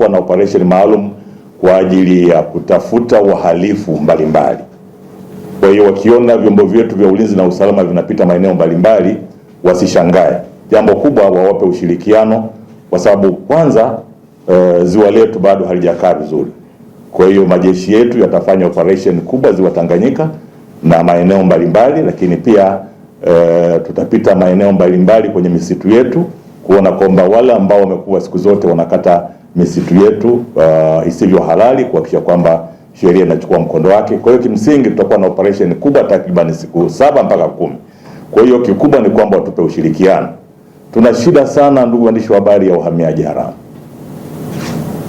tutakuwa na operation maalum kwa ajili ya kutafuta wahalifu mbalimbali. Kwa hiyo wakiona vyombo vyetu vya ulinzi na usalama vinapita maeneo mbalimbali wasishangae. Jambo kubwa wawape ushirikiano, kwa sababu kwanza ziwa letu bado halijakaa vizuri. Kwa hiyo majeshi yetu yatafanya operation kubwa ziwa Tanganyika na maeneo mbalimbali, lakini pia tutapita maeneo mbalimbali kwenye misitu yetu kuona kwamba wale ambao wamekuwa siku zote wanakata misitu yetu isivyo halali, kuhakikisha kwamba sheria inachukua mkondo wake. Kwa hiyo kimsingi tutakuwa na operation kubwa takriban siku 7 mpaka 10. Kwa hiyo kikubwa ni kwamba watupe ushirikiano. Tuna shida sana, ndugu waandishi wa habari, ya uhamiaji haramu.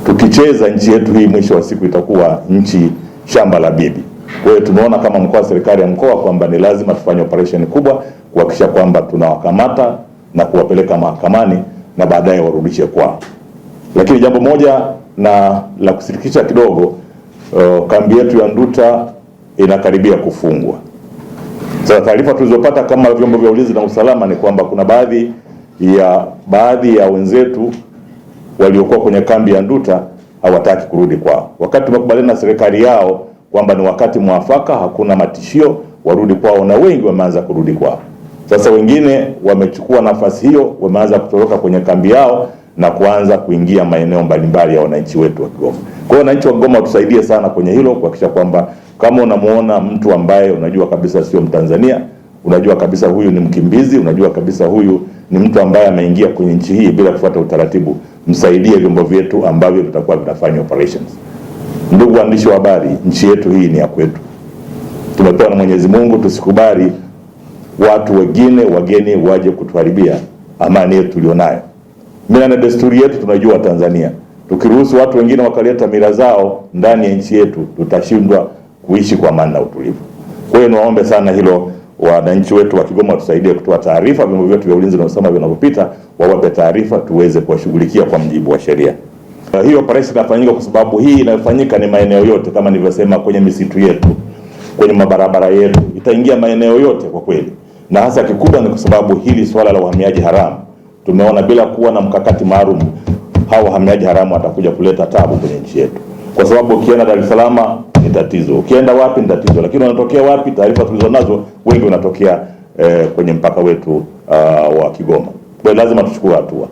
Tukicheza nchi yetu hii, mwisho wa siku itakuwa nchi shamba la bibi. Kwa hiyo tumeona kama mkoa wa serikali ya mkoa kwamba ni lazima tufanye operation kubwa kuhakikisha kwamba tunawakamata na kuwapeleka mahakamani na baadaye warudishe kwao. Lakini jambo moja na la kusikitisha kidogo, kambi yetu ya Nduta inakaribia kufungwa. Sasa taarifa tulizopata kama vyombo vya ulinzi na usalama ni kwamba kuna baadhi ya wenzetu waliokuwa kwenye kambi ya Nduta hawataki kurudi kwao, wakati tumekubaliana na serikali yao kwamba ni wakati mwafaka, hakuna matishio, warudi kwao, na wengi wameanza kurudi kwao. Sasa wengine wamechukua nafasi hiyo, wameanza kutoroka kwenye kambi yao na kuanza kuingia maeneo mbalimbali ya wananchi wetu wa Kigoma. Kwa hiyo wananchi wa Kigoma tusaidie sana kwenye hilo, kuhakikisha kwamba kama unamuona mtu ambaye unajua kabisa sio Mtanzania, unajua kabisa huyu ni mkimbizi, unajua kabisa huyu ni mtu ambaye ameingia kwenye nchi hii bila kufuata utaratibu, msaidie vyombo vyetu ambavyo tutakuwa tunafanya operations. Ndugu waandishi wa habari, nchi yetu hii ni ya kwetu. Tumepewa na Mwenyezi Mungu, tusikubali watu wageni waje kutuharibia amani yetu tulionayo. Mila na desturi yetu tunajua Tanzania. Tukiruhusu watu wengine wakaleta mila zao ndani ya nchi yetu, tutashindwa kuishi kwa amani na utulivu. Kwa hiyo niwaombe sana hilo, wananchi wetu wa Kigoma tusaidie kutoa taarifa, vyombo vyetu vya ulinzi na usalama vinapopita wawape taarifa tuweze kuwashughulikia kwa mujibu wa sheria. Hiyo operation inafanyika kwa sababu hii inafanyika ni maeneo yote, kama nilivyosema, kwenye misitu yetu, kwenye mabarabara yetu, itaingia maeneo yote kwa kweli. Na hasa kikubwa ni kwa sababu hili swala la uhamiaji haramu tumeona bila kuwa na mkakati maalum, hao wahamiaji haramu watakuja kuleta tabu kwenye nchi yetu. Kwa sababu ukienda Dar es Salaam ni tatizo, ukienda wapi ni tatizo, lakini wanatokea wapi? Taarifa tulizonazo wengi wanatokea kwenye mpaka wetu wa Kigoma. Kwa hiyo lazima tuchukue hatua.